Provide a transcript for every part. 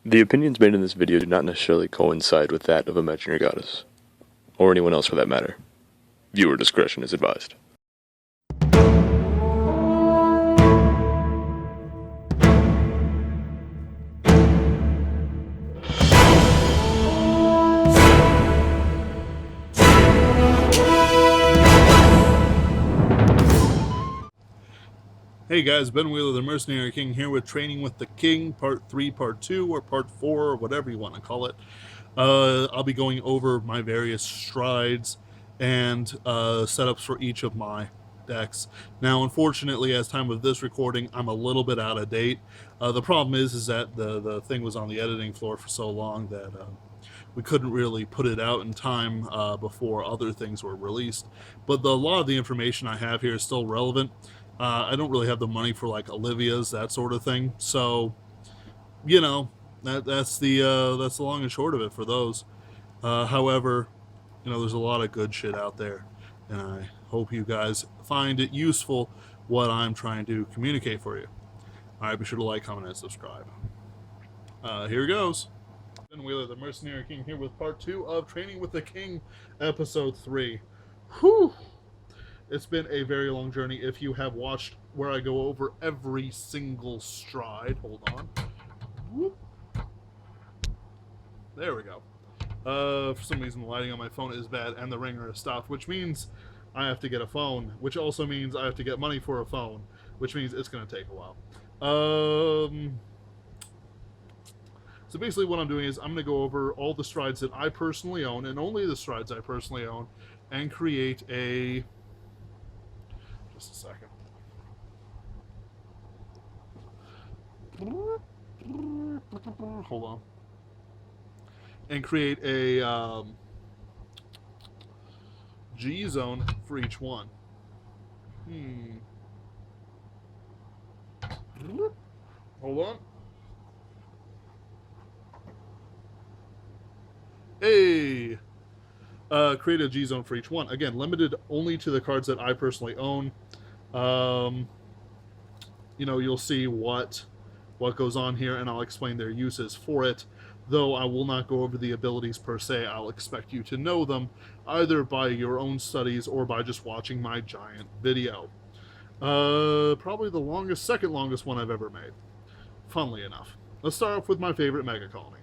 The opinions made in this video do not necessarily coincide with that of Imaginary Goddess, or anyone else for that matter. Viewer discretion is advised. Hey guys, Ben Wheeler, the Mercenary King, here with Training with the King, Part 3, Part 2, or Part 4, or whatever you want to call it. I'll be going over my various strides and setups for each of my decks. Now, unfortunately, as time of this recording, I'm a little bit out of date. The problem is that the thing was on the editing floor for so long that we couldn't really put it out in time before other things were released. But a lot of the information I have here is still relevant. I don't really have the money for like Olivia's, that sort of thing. So, you know, that's the long and short of it for those. However, you know, there's a lot of good shit out there, and I hope you guys find it useful what I'm trying to communicate for you. All right, be sure to like, comment, and subscribe. Here goes. Ben Wheeler, the Mercenary King, here with Part 2 of Training with the King, Episode 3. Whew! It's been a very long journey. If you have watched where I go over every single stride, hold on. Whoop. There we go. For some reason, the lighting on my phone is bad and the ringer has stopped, which means I have to get a phone, which also means I have to get money for a phone, which means it's going to take a while. So basically what I'm doing is I'm going to go over all the strides that I personally own, and only the strides I personally own, and create a... Just a second. Hold on. And create a G zone for each one. Hold on. Hey! Create a G zone for each one. Again, limited only to the cards that I personally own. You know, you'll see what goes on here, and I'll explain their uses for it. Though I will not go over the abilities per se, I'll expect you to know them, either by your own studies or by just watching my giant video. Probably the second longest one I've ever made, funnily enough. Let's start off with my favorite Mega Colony.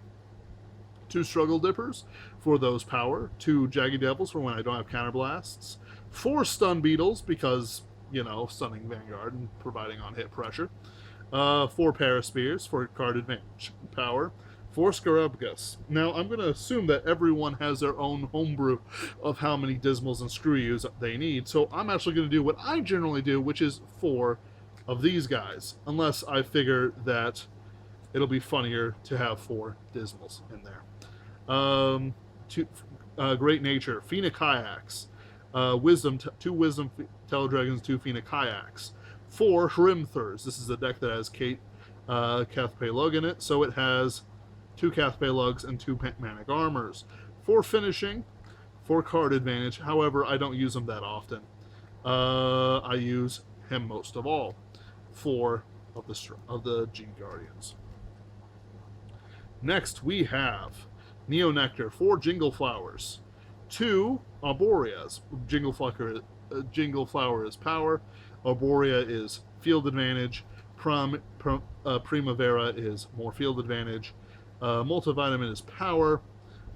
2 Struggle Dippers for those power, 2 Jagged Devils for when I don't have counterblasts, 4 Stun Beetles because, you know, stunning Vanguard and providing on hit pressure, 4 Paraspears for card advantage power, 4 Scarabgus. Now, I'm going to assume that everyone has their own homebrew of how many Dismals and Screw Yous they need, so I'm actually going to do what I generally do, which is 4 of these guys, unless I figure that it'll be funnier to have 4 Dismals in there. Great Nature, Fina Kayaks, Wisdom, 2 Wisdom Teledragons, 2 Fina Kayaks, 4 Hrimthurs. This is a deck that has Kate Cathpay Lug in it, so it has 2 Cathpay Lugs and 2 Manic Armors. 4 Finishing, 4 card advantage. However, I don't use them that often. I use him most of all. 4 of the G Guardians. Next, we have Neo Nectar, 4 Jingle Flowers, 2 Arboreas. Jingle Flower is power, Arborea is field advantage, Primavera is more field advantage, Multivitamin is power,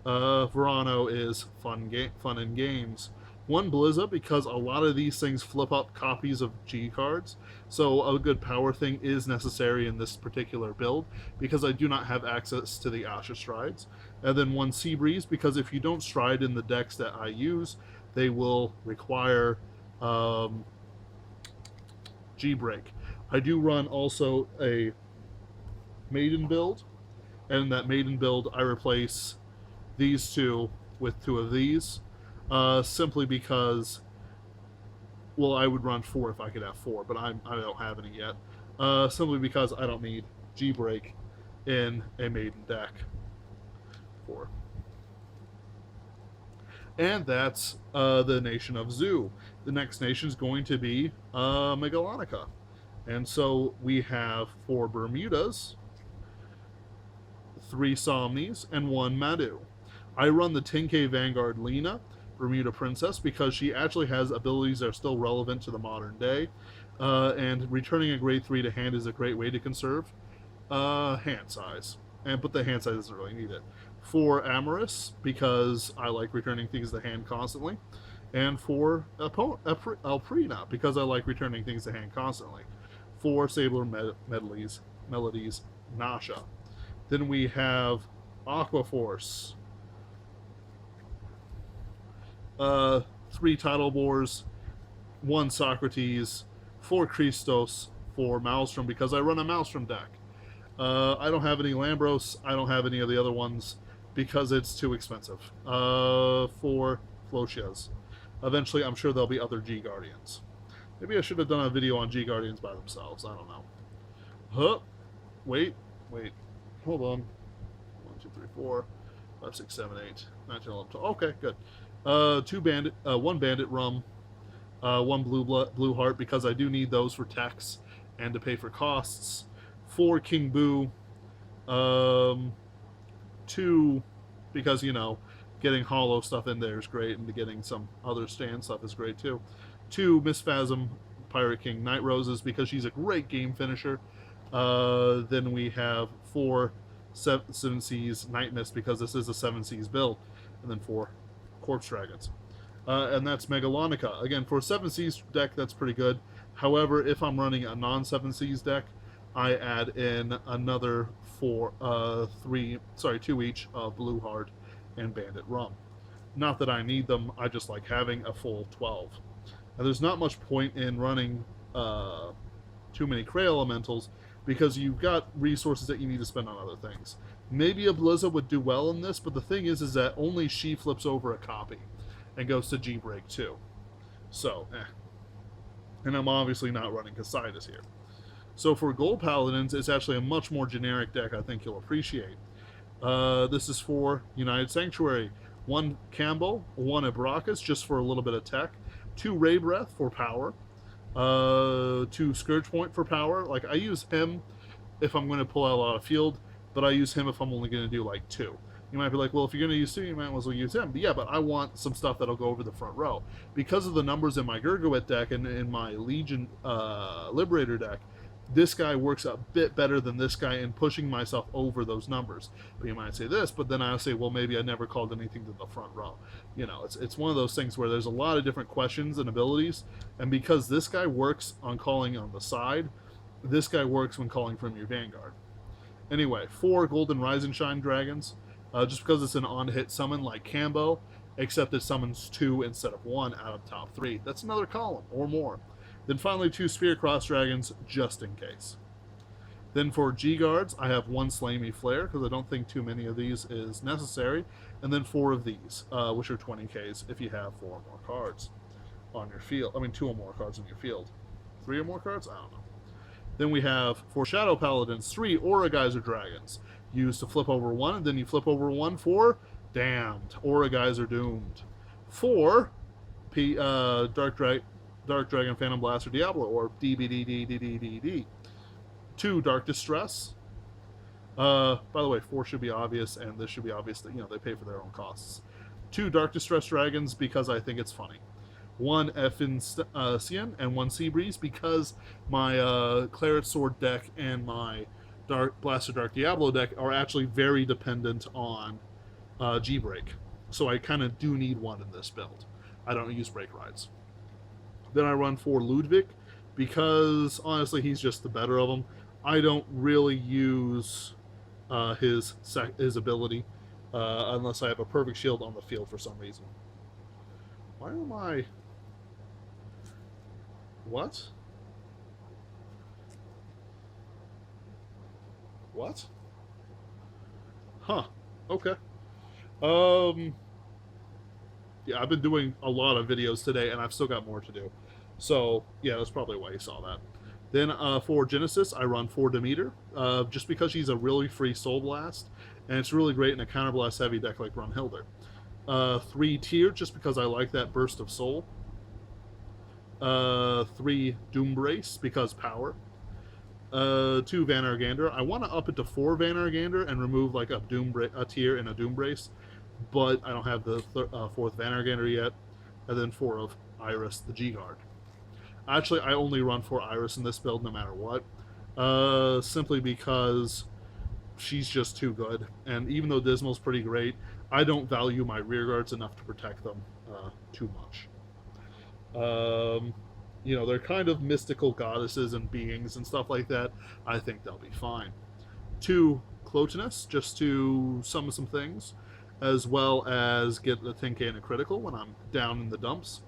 Verano is fun and games. 1 Blizza, because a lot of these things flip up copies of G cards, so a good power thing is necessary in this particular build, because I do not have access to the Asha strides. And then 1 Sea Breeze, because if you don't stride in the decks that I use, they will require G-Break. I do run also a Maiden build, and in that Maiden build I replace these 2 with 2 of these. Simply because, well, I would run 4 if I could have 4, but I don't have any yet. Simply because I don't need G-Break in a Maiden deck. 4. And that's the nation of Zoo. The next nation is going to be Megalonica. And so we have 4 Bermudas, 3 Somnies, and 1 Madu. I run the 10k Vanguard Lena, Bermuda Princess, because she actually has abilities that are still relevant to the modern day, and returning a grade 3 to hand is a great way to conserve hand size. But the hand size doesn't really need it. 4 Amorous, because I like returning things to hand constantly. And 4 Alprina, because I like returning things to hand constantly. 4 Sabler Melodies, Nasha. Then we have Aqua Force. 3 Tidal Boars, 1 Socrates, 4 Christos, 4 Maelstrom, because I run a Maelstrom deck. I don't have any Lambros, I don't have any of the other ones, because it's too expensive. 4 Flocias. Eventually, I'm sure there'll be other G-Guardians. Maybe I should have done a video on G-Guardians by themselves, I don't know. Huh? Wait. Hold on. 1, 2, 3, 4, 5, 6, 7, 8, 9, 10, 11, 12. Okay, good. 1 Bandit Rum, 1 Blue Heart, because I do need those for techs and to pay for costs. 4 King Boo, 2, because, you know, getting hollow stuff in there is great, and getting some other stand stuff is great too. 2 Miss Phasm, Pirate King Night Roses, because she's a great game finisher. Then we have 4 Seven Seas Night Mist, because this is a 7 Seas build. And then 4 Corpse Dragons. And that's Megalonica. Again, for a 7 Seas deck, that's pretty good. However, if I'm running a non-7 Seas deck, I add in another 2 each of Blue Heart and Bandit Rum. Not that I need them, I just like having a full 12. And there's not much point in running too many Cray Elementals, because you've got resources that you need to spend on other things. Maybe a Blizza would do well in this, but the thing is that only she flips over a copy and goes to G-Break too. So, And I'm obviously not running Casidas here. So for Gold Paladins, it's actually a much more generic deck I think you'll appreciate. This is for United Sanctuary. 1 Cambo, 1 Abracus, just for a little bit of tech. 2 Ray Breath for power. 2 Scourge Point for power. Like, I use him if I'm going to pull out a lot of field, but I use him if I'm only going to do like 2. You might be like, well, if you're going to use 2, you might as well use him. But yeah, but I want some stuff that'll go over the front row. Because of the numbers in my Gurgawit deck and in my Legion Liberator deck, this guy works a bit better than this guy in pushing myself over those numbers. But you might say this, but then I'll say, well, maybe I never called anything to the front row. You know, it's one of those things where there's a lot of different questions and abilities, and because this guy works on calling on the side, this guy works when calling from your Vanguard. Anyway, 4 Golden Rise and Shine Dragons, just because it's an on-hit summon like Cambo, except it summons 2 instead of 1 out of top 3. That's another column, or more. Then finally 2 Sphere Cross Dragons, just in case. Then for G-Guards, I have 1 Slay Me Flare, because I don't think too many of these is necessary. And then 4 of these, which are 20Ks if you have 4 or more cards on your field. I mean, 2 or more cards on your field. 3 or more cards? I don't know. Then we have, for Shadow Paladins, 3 Aura Geyser Dragons. Used to flip over 1, and then you flip over 1 for Damned. Aura Geyser Doomed. 4 Dark Dragon Phantom Blaster Diablo, or DBDDDDD. 2 Dark Distress. By the way, 4 should be obvious, and this should be obvious that, you know, they pay for their own costs. 2 Dark Distress Dragons, because I think it's funny. 1 Effinsian and 1 Seabreeze, because my Claret Sword deck and my Blaster Dark Diablo deck are actually very dependent on G-Break. So I kind of do need 1 in this build. I don't use Break Rides. Then I run 4 Ludwig, because honestly he's just the better of them. I don't really use his ability unless I have a perfect shield on the field for some reason. Why am I... What? What? Huh. Okay. Yeah, I've been doing a lot of videos today, and I've still got more to do. So, yeah, that's probably why you saw that. Then for Genesis, I run 4 Demeter, just because she's a really free Soul Blast, and it's really great in a Counterblast heavy deck like Brunhilde. 3 Tyr, just because I like that burst of soul. 3 Doombrace, because power. 2 Van Argander. I want to up it to 4 Van Argander and remove like a a tier and a Doom Brace, but I don't have the 4th Van Argander yet. And then 4 of Iris, the G Guard. Actually, I only run 4 Iris in this build no matter what, simply because she's just too good. And even though Dismal's pretty great, I don't value my rear guards enough to protect them too much. You know, they're kind of mystical goddesses and beings and stuff like that. I think they'll be fine. 2 Clotinus, just to summon some things, as well as get the 10k and a critical when I'm down in the dumps.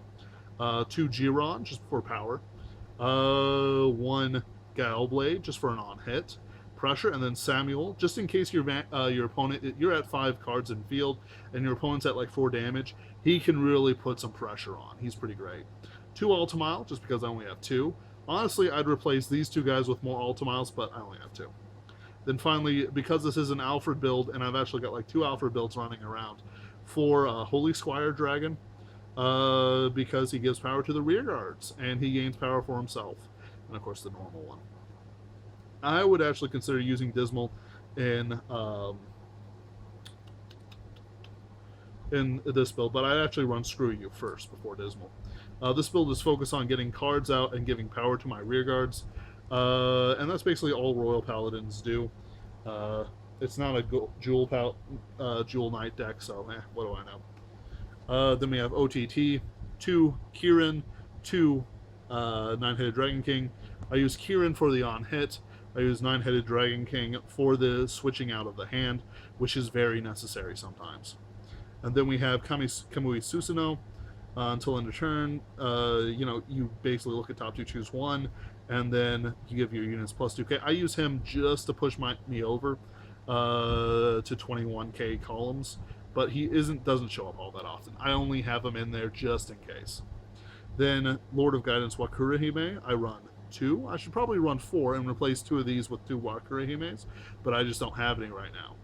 2 Giron, just for power. 1 Galblade, just for an on-hit. Pressure, and then Samuel, just in case your opponent, you're at 5 cards in field, and your opponent's at like 4 damage, he can really put some pressure on. He's pretty great. 2 Ultimile, just because I only have 2. Honestly, I'd replace these 2 guys with more Ultimiles, but I only have 2. Then finally, because this is an Alfred build, and I've actually got like 2 Alfred builds running around, for Holy Squire Dragon, because he gives power to the rear guards, and he gains power for himself. And of course the normal one. I would actually consider using Dismal in this build, but I'd actually run Screw You first before Dismal. This build is focused on getting cards out and giving power to my rear guards, and that's basically all Royal Paladins do. It's not a Jewel Knight deck, so what do I know? Then we have OTT, 2 Kieran, 2 Nine-Headed Dragon King. I use Kieran for the on-hit. I use Nine-Headed Dragon King for the switching out of the hand, which is very necessary sometimes. And then we have Kamui Susanoo. Until end of turn, you know, you basically look at top 2, choose 1, and then you give your units plus 2k. I use him just to push me over to 21k columns, but he doesn't show up all that often. I only have him in there just in case. Then Lord of Guidance Wakurahime, I run 2. I should probably run 4 and replace 2 of these with 2 Wakurahimes, but I just don't have any right now.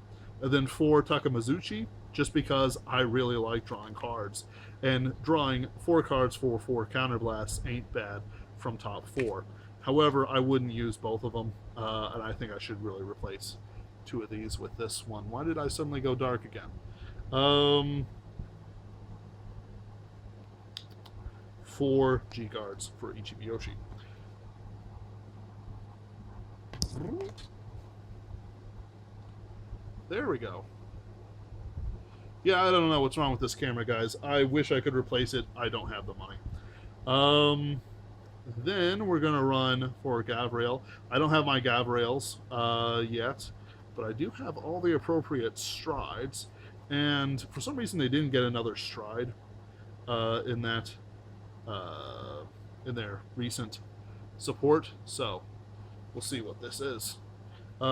And then 4 Takamazuchi, just because I really like drawing cards. And drawing 4 cards for 4 counterblasts ain't bad from top 4. However, I wouldn't use both of them, and I think I should really replace 2 of these with this one. Why did I suddenly go dark again? 4 G-Guards for Ichibi Yoshi. There we go. Yeah, I don't know what's wrong with this camera, guys. I wish I could replace it. I don't have the money. Then we're going to run for Gavrail. I don't have my Gavrails yet, but I do have all the appropriate strides. And for some reason, they didn't get another stride in their recent support. So we'll see what this is.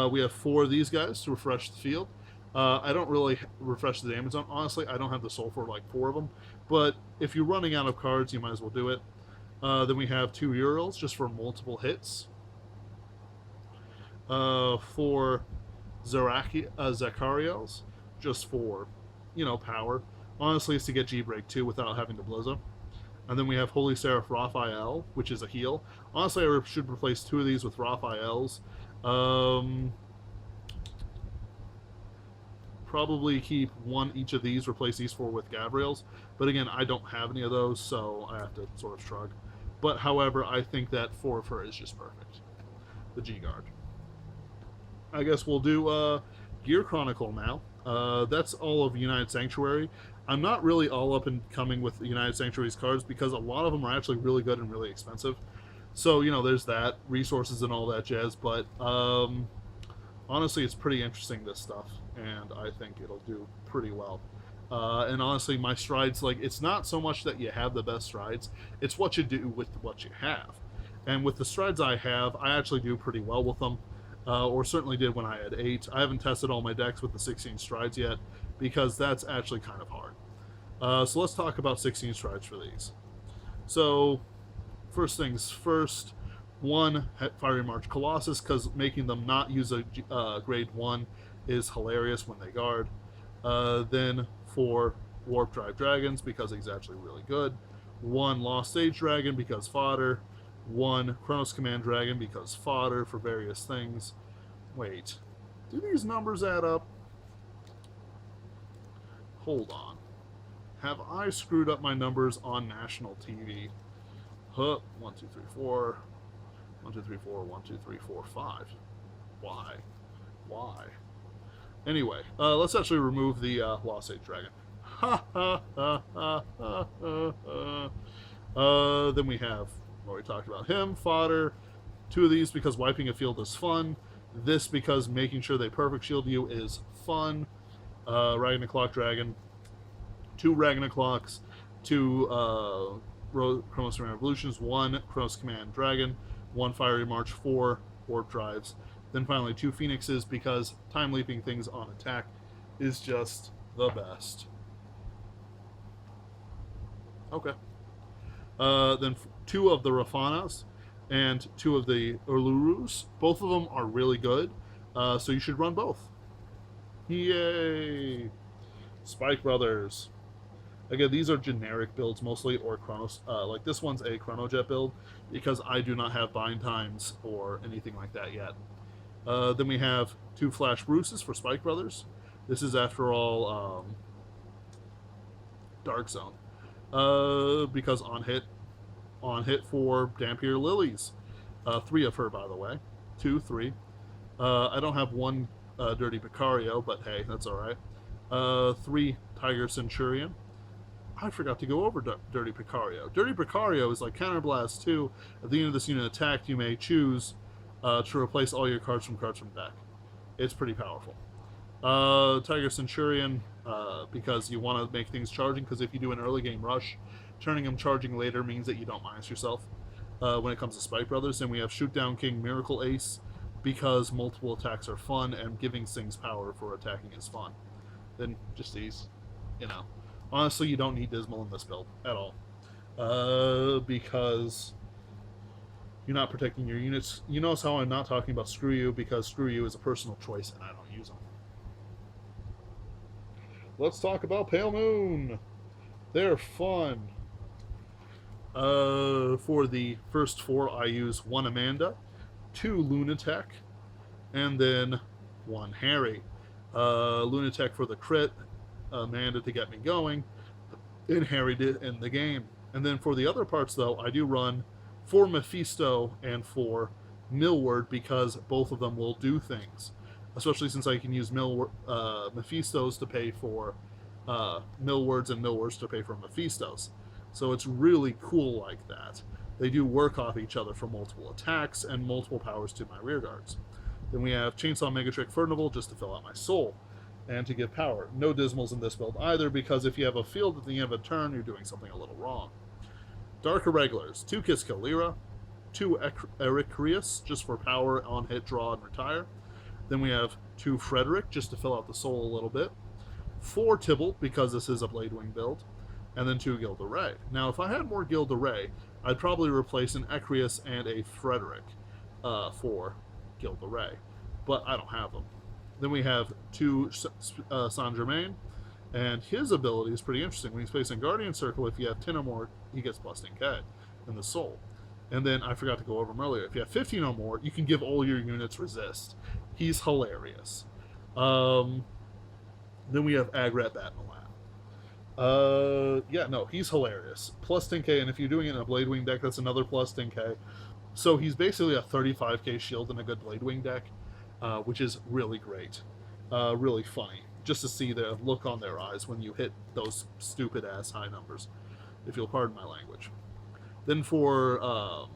We have 4 of these guys to refresh the field. I don't really refresh the damage zone. Honestly, I don't have the soul for like 4 of them. But if you're running out of cards, you might as well do it. Then we have 2 Urals just for multiple hits. 4 Zachariels just for, you know, power. Honestly, it's to get G-Break too without having to Blizza. And then we have Holy Seraph Raphael, which is a heal. Honestly, I should replace 2 of these with Raphaels. Probably keep 1 each of these, replace these 4 with Gabriels. But again, I don't have any of those, so I have to sort of shrug. But however, I think that 4 of her is just perfect. The G-Guard. I guess we'll do Gear Chronicle now. That's all of United Sanctuary. I'm not really all up and coming with United Sanctuary's cards because a lot of them are actually really good and really expensive. So, you know, there's that, resources and all that jazz, but honestly, it's pretty interesting, this stuff, and I think it'll do pretty well. And honestly, my strides, like, it's not so much that you have the best strides, it's what you do with what you have. And with the strides I have, I actually do pretty well with them, or certainly did when I had 8. I haven't tested all my decks with the 16 strides yet, because that's actually kind of hard. So let's talk about 16 strides for these. So, first things first, 1, Fiery March Colossus, because making them not use a grade 1 is hilarious when they guard. Then 4 Warp Drive Dragons, because he's actually really good. 1 Lost Sage Dragon, because fodder. 1 Chronos Command Dragon because fodder for various things. Wait, do these numbers add up? Hold on. Have I screwed up my numbers on national TV? Huh, 1, 2, 3, 4. 1, 2, 3, 4, 1, 2, 3, 4, 5. Why? Why? Anyway, let's actually remove the Lost Age Dragon. Ha ha ha ha ha ha. Then we have, well, we talked about him, fodder. 2 of these because wiping a field is fun. This because making sure they perfect shield you is fun. Ragnarok Dragon. 2 Ragnaroks. 2 Chronos Revolutions. 1 Chronos Command Dragon. 1 Fiery March. 4 Warp Drives. Then finally 2 Phoenixes because time leaping things on attack is just the best. Okay. Then 2 of the Rafanas and 2 of the Ulurus. Both of them are really good, so you should run both. Yay! Spike Brothers. Again, these are generic builds mostly, or Chronos. Like this one's a Chronojet build because I do not have bind times or anything like that yet. Then we have 2 Flash Bruces for Spike Brothers. This is, after all, Dark Zone. Because on hit for Dampier Lilies. 3 of her, by the way. 2, 3. I don't have 1 Dirty Picario, but hey, that's alright. 3 Tiger Centurion. I forgot to go over Dirty Picario. Dirty Picario is like Counterblast 2. At the end of this unit attacked, you may choose to replace all your cards from deck. It's pretty powerful. Tiger Centurion, because you want to make things charging, because if you do an early game rush, turning them charging later means that you don't minus yourself when it comes to Spike Brothers. And we have Shoot Down King Miracle Ace, because multiple attacks are fun and giving things power for attacking is fun. Then just these, you know. Honestly, you don't need Dismal in this build at all. Because you're not protecting your units. You notice how I'm not talking about Screw You, because Screw You is a personal choice and I don't use them. Let's talk about Pale Moon. They're fun. For the first 4, I use 1 Amanda, 2 Lunatech, and then 1 Harry. Lunatech for the crit, Amanda to get me going, and Harry did in the game. And then for the other parts, though, I do run 4 Mephisto and 4 Millward, because both of them will do things. Especially since I can use Mephistos to pay for Millwards and Millwards to pay for Mephistos. So it's really cool like that. They do work off each other for multiple attacks and multiple powers to my rear guards. Then we have Chainsaw Megatrick Furnival just to fill out my soul and to give power. No Dismals in this build either, because if you have a field at the end of a turn, you're doing something a little wrong. Dark Irregulars, 2 Kisko Lyra, 2 Ericreus just for power on hit, draw, and retire. Then we have 2 Frederick just to fill out the soul a little bit. 4 Tybalt, because this is a Bladewing build. And then 2 Gilda Ray. Now, if I had more Gilda Ray, I'd probably replace an Ecrius and a Frederick for Gilda Ray. But I don't have them. Then we have 2 Saint Germain, and his ability is pretty interesting. When he's facing Guardian Circle, if you have 10 or more, he gets plus 10k in the soul. And then, I forgot to go over him earlier, if you have 15 or more, you can give all your units resist. He's hilarious. Then we have Agrat Batmalat. Yeah, no, he's hilarious. Plus 10k, and if you're doing it in a Bladewing deck, that's another plus 10k. So he's basically a 35k shield in a good Bladewing deck, which is really great. Really funny, just to see the look on their eyes when you hit those stupid-ass high numbers, if you'll pardon my language. Then for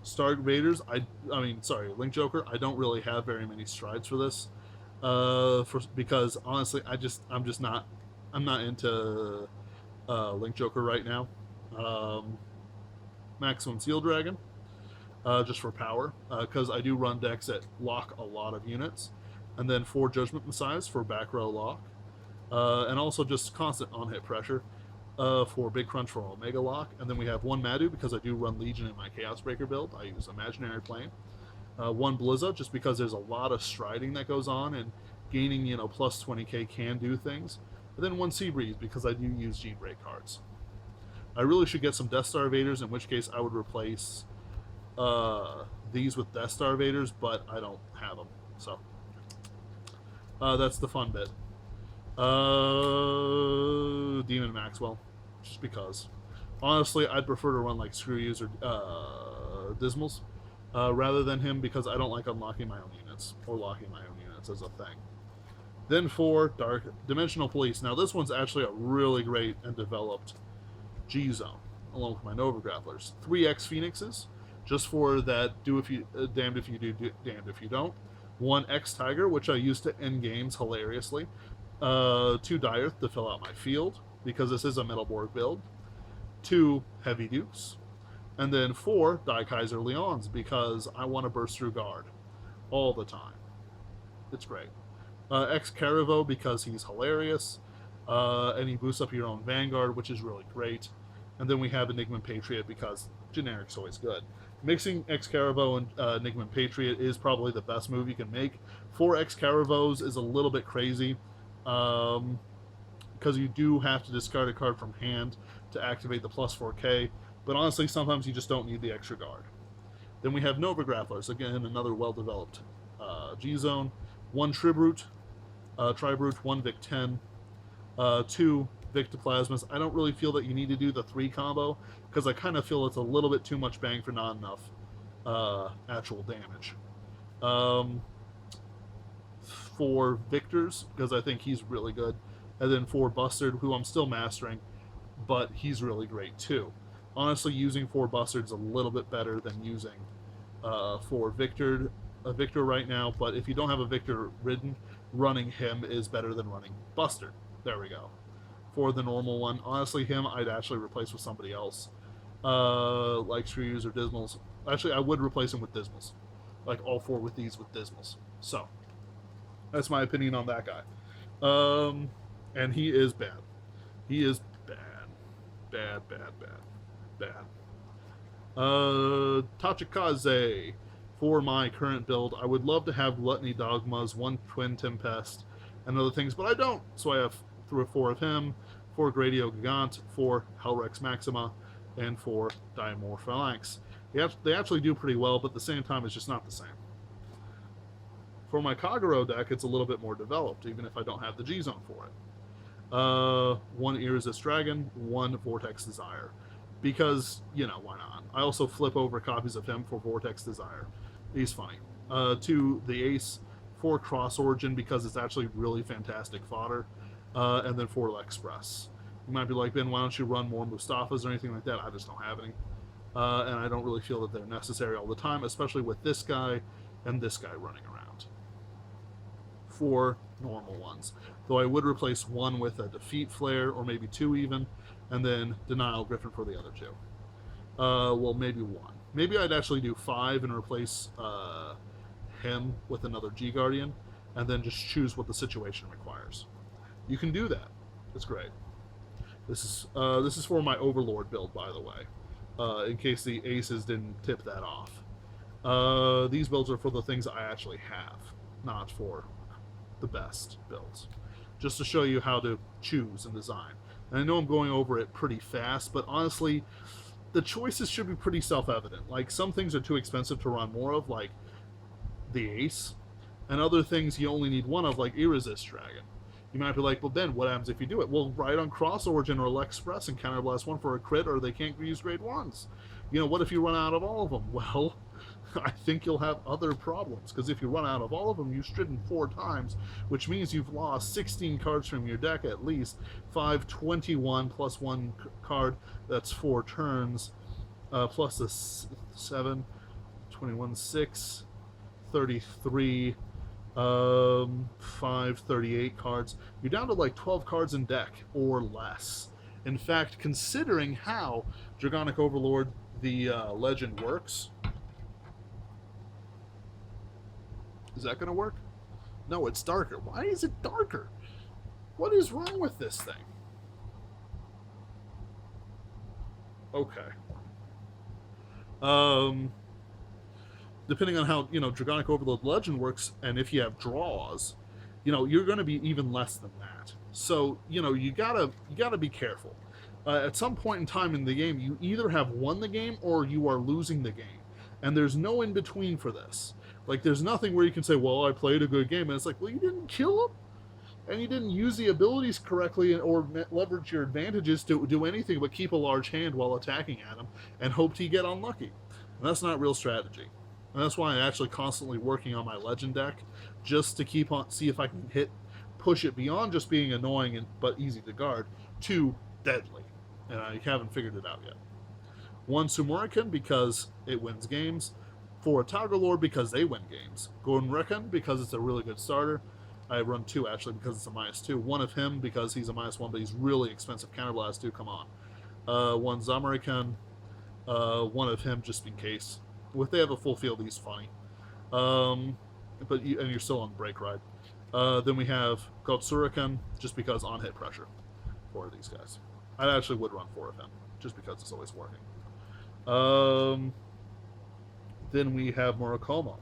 Star Invaders, Link Joker, I don't really have very many strides for this. Because honestly, I'm not into Link Joker right now. Maximum Seal Dragon, just for power, because I do run decks that lock a lot of units, and then 4 Judgment Messiahs for back row lock, and also just constant on hit pressure for Big Crunch for Omega lock, and then we have 1 Madu because I do run Legion in my Chaos Breaker build. I use Imaginary Plane. 1 Blizza, just because there's a lot of striding that goes on, and gaining, plus 20k can do things. And then 1 Seabreeze, because I do use G-Break cards. I really should get some Death Star Vaders, in which case I would replace these with Death Star Vaders, but I don't have them. So that's the fun bit. Demon Maxwell, just because. Honestly, I'd prefer to run like Screw Yous or Dismals rather than him, because I don't like unlocking my own units or locking my own units as a thing. Then for Dark Dimensional Police. Now this one's actually a really great and developed G-Zone, along with my Nova Grapplers. 3X Phoenixes, just for that damned if you do, damned if you don't. 1 X Tiger, which I used to end games hilariously. 2 Direth to fill out my field, because this is a Metalborg build. 2 Heavy Dukes. And then 4 Daikaiser Leons, because I want to burst through guard all the time. It's great. X Carivo, because he's hilarious. And he boosts up your own Vanguard, which is really great. And then we have Enigma Patriot, because generic's always good. Mixing X Carivo and Enigma Patriot is probably the best move you can make. 4 X Carivos is a little bit crazy, because you do have to discard a card from hand to activate the plus 4K, but honestly, sometimes you just don't need the extra guard. Then we have Nova Grapplers, again, another well-developed G-Zone. 1 Tribrute, 1 Vic 10, 2 Victoplasmas. I don't really feel that you need to do the 3 combo, because I kind of feel it's a little bit too much bang for not enough actual damage. 4 Victors, because I think he's really good. And then 4 Bustard, who I'm still mastering, but he's really great too. Honestly, using 4 Bustard's a little bit better than using 4 Victor right now, but if you don't have a Victor ridden, running him is better than running Bustard. There we go. For the normal one, honestly, him I'd actually replace with somebody else, like Screw Yous or Dismals. Actually, I would replace him with Dismals, like all 4 with these with Dismals. So that's my opinion on that guy. And he is bad. He is bad. Bad. Tachikaze. For my current build, I would love to have Gluttony Dogmas, 1 Twin Tempest, and other things, but I don't. So I have 3 or 4 of him, 4 Gradio Gigant, 4 Hellrex Maxima, and 4 Diamorph Phalanx. They actually do pretty well, but at the same time, it's just not the same. For my Kagero deck, it's a little bit more developed, even if I don't have the G-Zone for it. 1 Irresist Dragon, 1 Vortex Desire. Because, you know, why not? I also flip over copies of him for Vortex Desire. He's funny. 2 the Ace, 4 Cross Origin, because it's actually really fantastic fodder. And then 4 L'Express. You might be like, Ben, why don't you run more Mustafas or anything like that? I just don't have any. And I don't really feel that they're necessary all the time, especially with this guy and this guy running around. 4 normal ones. Though I would replace 1 with a Defeat Flare, or maybe 2 even, and then Denial Griffin for the other 2. Well, maybe 1. Maybe I'd actually do 5 and replace him with another G-Guardian, and then just choose what the situation requires. You can do that. It's great. This is for my Overlord build, by the way, in case the Aces didn't tip that off. These builds are for the things I actually have, not for the best builds. Just to show you how to choose and design. And I know I'm going over it pretty fast, but honestly, the choices should be pretty self-evident. Like, some things are too expensive to run more of, like the Ace, and other things you only need 1 of, like Irresist Dragon. You might be like, well, Ben, what happens if you do it? Well, ride on Cross Origin or L'Express and Counterblast 1 for a crit, or they can't use grade 1s. You know, what if you run out of all of them? Well, I think you'll have other problems, because if you run out of all of them, you've stricken 4 times, which means you've lost 16 cards from your deck at least. 5, 21 plus 1 card, that's 4 turns, plus a 7, 21, 6, 33, 5, 38 cards. You're down to like 12 cards in deck, or less. In fact, considering how Dragonic Overlord, the legend, works... Is that going to work? No, it's darker. Why is it darker? What is wrong with this thing? Okay. Depending on how, you know, Dragonic Overlord Legend works, and if you have draws, you know, you're going to be even less than that. So, you know, you gotta be careful. At some point in time in the game, you either have won the game or you are losing the game. And there's no in between for this. Like, there's nothing where you can say, well, I played a good game. And it's like, well, you didn't kill him. And you didn't use the abilities correctly or leverage your advantages to do anything but keep a large hand while attacking at him and hoped he'd get unlucky. And that's not real strategy. And that's why I'm actually constantly working on my legend deck, just to keep on, see if I can push it beyond just being annoying but easy to guard to deadly. And I haven't figured it out yet. 1 Sumurican because it wins games. 4 Tagalore because they win games. Gordon Recon because it's a really good starter. I run 2 actually because it's a -2. 1 of him because he's a -1, but he's really expensive. Counterblast 2, come on. 1 Zamarican. 1 of him just in case. If they have a full field, he's funny. And you're still on break ride. Then we have Gotsurikan just because on hit pressure for these guys. I actually would run 4 of him just because it's always working. Then we have Murakomo.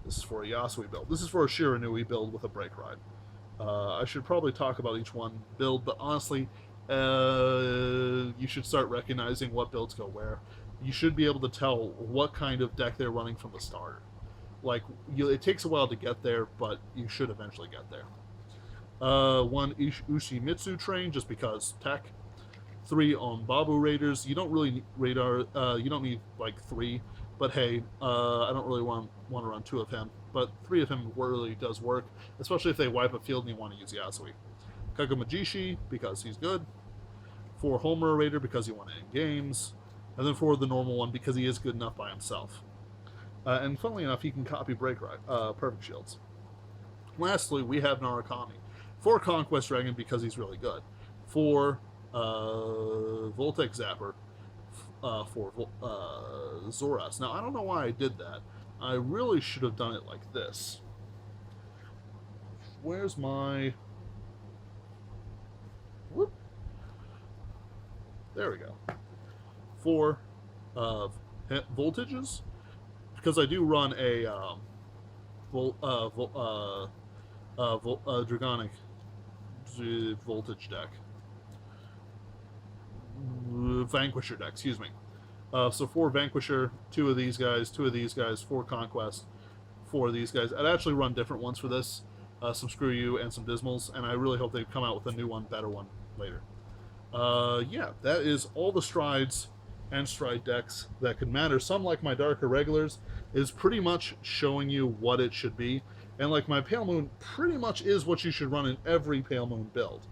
This is for a Yasui build. This is for a Shiranui build with a break ride. I should probably talk about each one build, but honestly, you should start recognizing what builds go where. You should be able to tell what kind of deck they're running from the start. Like, it takes a while to get there, but you should eventually get there. 1 Ushimitsu train, just because tech. 3 on Babu Raiders. You don't really need radar. You don't need like 3, but hey, I don't really want to run 2 of him. But 3 of him really does work, especially if they wipe a field and you want to use Yasui. Kagamajishi because he's good. 4 Homer Raider because you want to end games, and then 4 the normal one because he is good enough by himself. And funnily enough, he can copy break ride, perfect shields. Lastly, we have Narukami. 4 Conquest Dragon because he's really good. 4 Voltec Zapper for Zoras. Now, I don't know why I did that. I really should have done it like this. Where's my... Whoop. There we go. 4 voltages, because I do run a Dragonic voltage deck. Vanquisher deck, excuse me. So 4 Vanquisher, 2 of these guys, 2 of these guys, 4 Conquest, 4 of these guys. I'd actually run different ones for this, some Screw You and some Dismals, and I really hope they come out with a new one, better one, later. Yeah, that is all the strides and stride decks that could matter. Some, like my Darker Regulars, is pretty much showing you what it should be, and like my Pale Moon pretty much is what you should run in every Pale Moon build.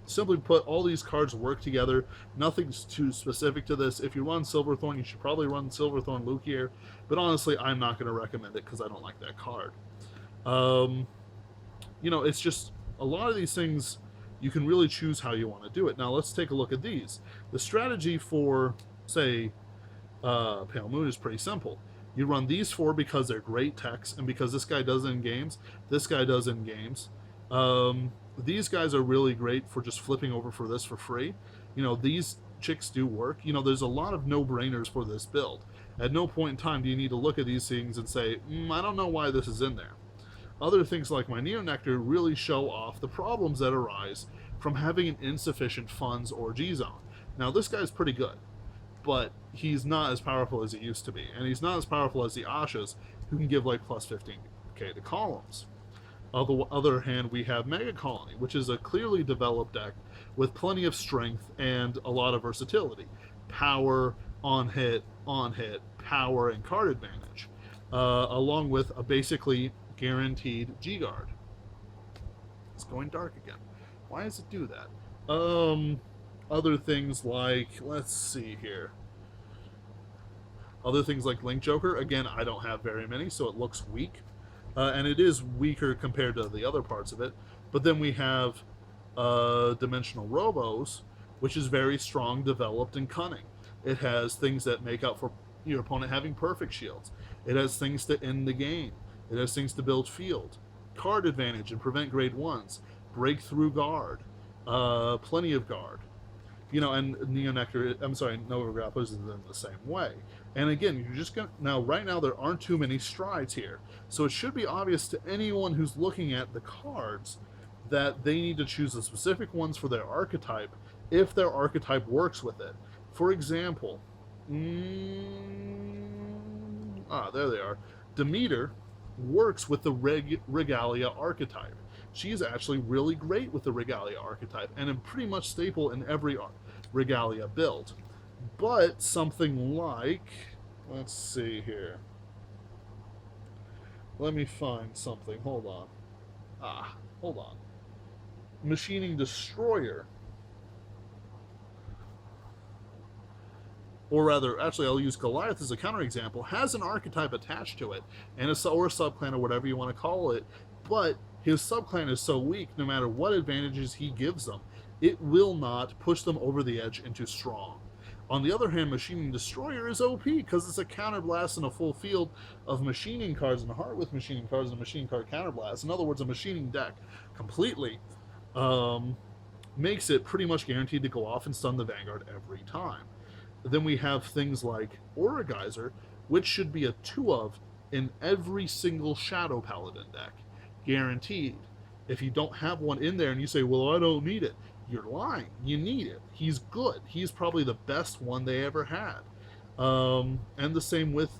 Simply put, all these cards work together. Nothing's too specific to this. If you run Silverthorn, you should probably run Silverthorn Lukier, but honestly, I'm not going to recommend it because I don't like that card. You know, it's just a lot of these things, you can really choose how you want to do it. Now, let's take a look at these. The strategy for, say, Pale Moon is pretty simple. You run these 4 because they're great techs, and because this guy does in games, this guy does in games. These guys are really great for just flipping over for this for free. You know, these chicks do work. You know, there's a lot of no-brainers for this build. At no point in time do you need to look at these things and say, I don't know why this is in there. Other things like my Neonectar really show off the problems that arise from having an insufficient funds or G-Zone. Now, this guy's pretty good, but he's not as powerful as he used to be. And he's not as powerful as the Ashas, who can give like plus 15k to columns. On the other hand, we have Mega Colony, which is a clearly developed deck with plenty of strength and a lot of versatility. Power, on-hit, power, and card advantage. Along with a basically guaranteed G-Guard. It's going dark again. Why does it do that? Other things like, let's see here. Other things like Link Joker, again, I don't have very many, so it looks weak. And it is weaker compared to the other parts of it. But then we have Dimensional Robos, which is very strong, developed, and cunning. It has things that make up for your opponent having perfect shields. It has things to end the game. It has things to build field. Card advantage and prevent grade 1s. Breakthrough guard. Plenty of guard. You know, and Neonectar, I'm sorry, Nova Grapplers is in the same way. And again, you're just going to, now, right now, there aren't too many strides here. So it should be obvious to anyone who's looking at the cards that they need to choose the specific ones for their archetype if their archetype works with it. For example, there they are. Demeter works with the Regalia archetype. She's actually really great with the Regalia archetype and is pretty much staple in every Regalia build. But something like, let's see here. Let me find something. Hold on. Hold on. Machining Destroyer, or rather, actually, I'll use Goliath as a counterexample, has an archetype attached to it, and or a subclan, or whatever you want to call it, but his subclan is so weak, no matter what advantages he gives them, it will not push them over the edge into strong. On the other hand, Machining Destroyer is OP because it's a counterblast in a full field of machining cards and heart with machining cards and a machine card counterblast. In other words, a machining deck completely makes it pretty much guaranteed to go off and stun the Vanguard every time. Then we have things like Aura Geyser, which should be a 2 of in every single Shadow Paladin deck. Guaranteed. If you don't have one in there and you say, well, I don't need it, you're lying. You need it. He's good. He's probably the best one they ever had. And the same with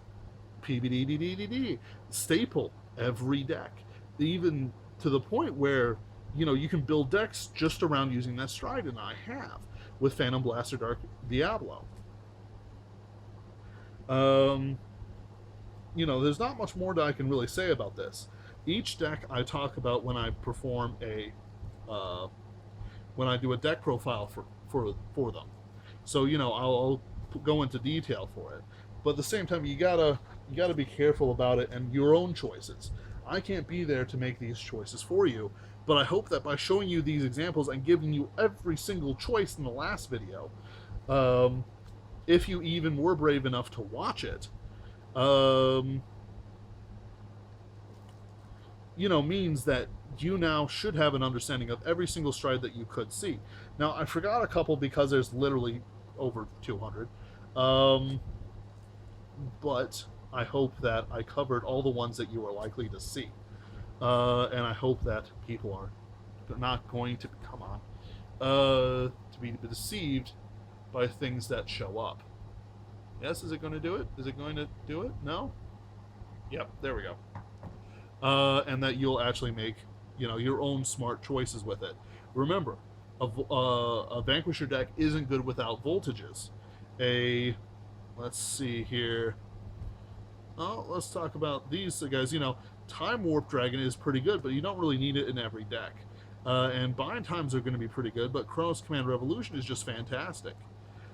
PBDDDD. Staple every deck. Even to the point where, you know, you can build decks just around using that stride, and I have, with Phantom Blaster Dark Diablo. You know, there's not much more that I can really say about this. Each deck I talk about when I perform a when I do a deck profile for them. So, you know, I'll go into detail for it. But at the same time, you gotta be careful about it and your own choices. I can't be there to make these choices for you, but I hope that by showing you these examples and giving you every single choice in the last video, if you even were brave enough to watch it, you know, means that you now should have an understanding of every single stride that you could see. Now, I forgot a couple because there's literally over 200. But I hope that I covered all the ones that you are likely to see. And I hope that people are not going to, to be deceived by things that show up. Yes, is it going to do it? Is it going to do it? No? Yep, there we go. And that you'll actually make, you know, your own smart choices with it. Remember, a Vanquisher deck isn't good without voltages. Let's see here. Oh, let's talk about these guys. You know, Time Warp Dragon is pretty good, but you don't really need it in every deck. And Bind Times are going to be pretty good, but Chronos Command Revolution is just fantastic.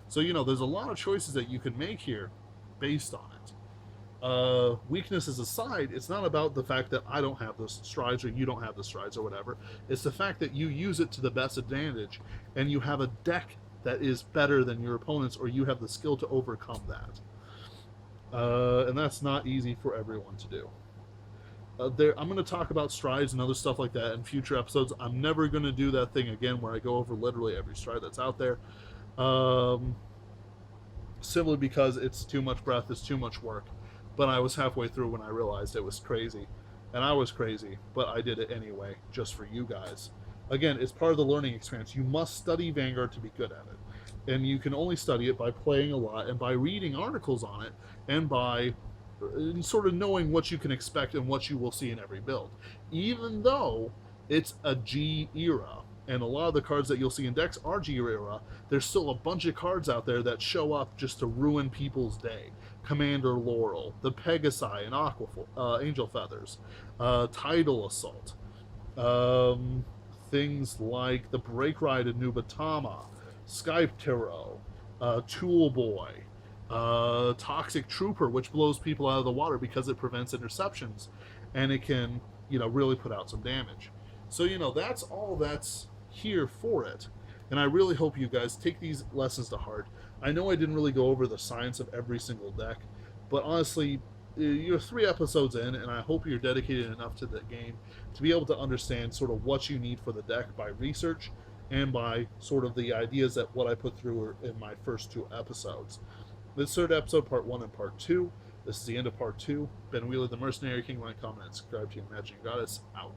So, you know, there's a lot of choices that you can make here based on it. Weaknesses aside, it's not about the fact that I don't have the strides or you don't have the strides or whatever. It's the fact that you use it to the best advantage and you have a deck that is better than your opponent's, or you have the skill to overcome that. And that's not easy for everyone to do. I'm going to talk about strides and other stuff like that in future episodes. I'm never going to do that thing again where I go over literally every stride that's out there. Simply because it's too much breath, it's too much work. But I was halfway through when I realized it was crazy. And I was crazy, but I did it anyway, just for you guys. Again, it's part of the learning experience. You must study Vanguard to be good at it. And you can only study it by playing a lot and by reading articles on it and by sort of knowing what you can expect and what you will see in every build. Even though it's a G era, and a lot of the cards that you'll see in decks are G era, there's still a bunch of cards out there that show up just to ruin people's day. Commander Laurel, the Pegasi and Angel Feathers, Tidal Assault, things like the Break Ride in Nubatama, Skype Tarot, Tool Boy, Toxic Trooper, which blows people out of the water because it prevents interceptions, and it can, you know, really put out some damage. So, you know, that's all that's here for it. And I really hope you guys take these lessons to heart. I know I didn't really go over the science of every single deck, but honestly, you're 3 episodes in, and I hope you're dedicated enough to the game to be able to understand sort of what you need for the deck by research and by sort of the ideas that what I put through in my first 2 episodes. This 3rd episode, part 1 and part 2. This is the end of part 2. Ben Wheeler, the Mercenary King. Like, comment, and subscribe to Imaginary Goddess. Out.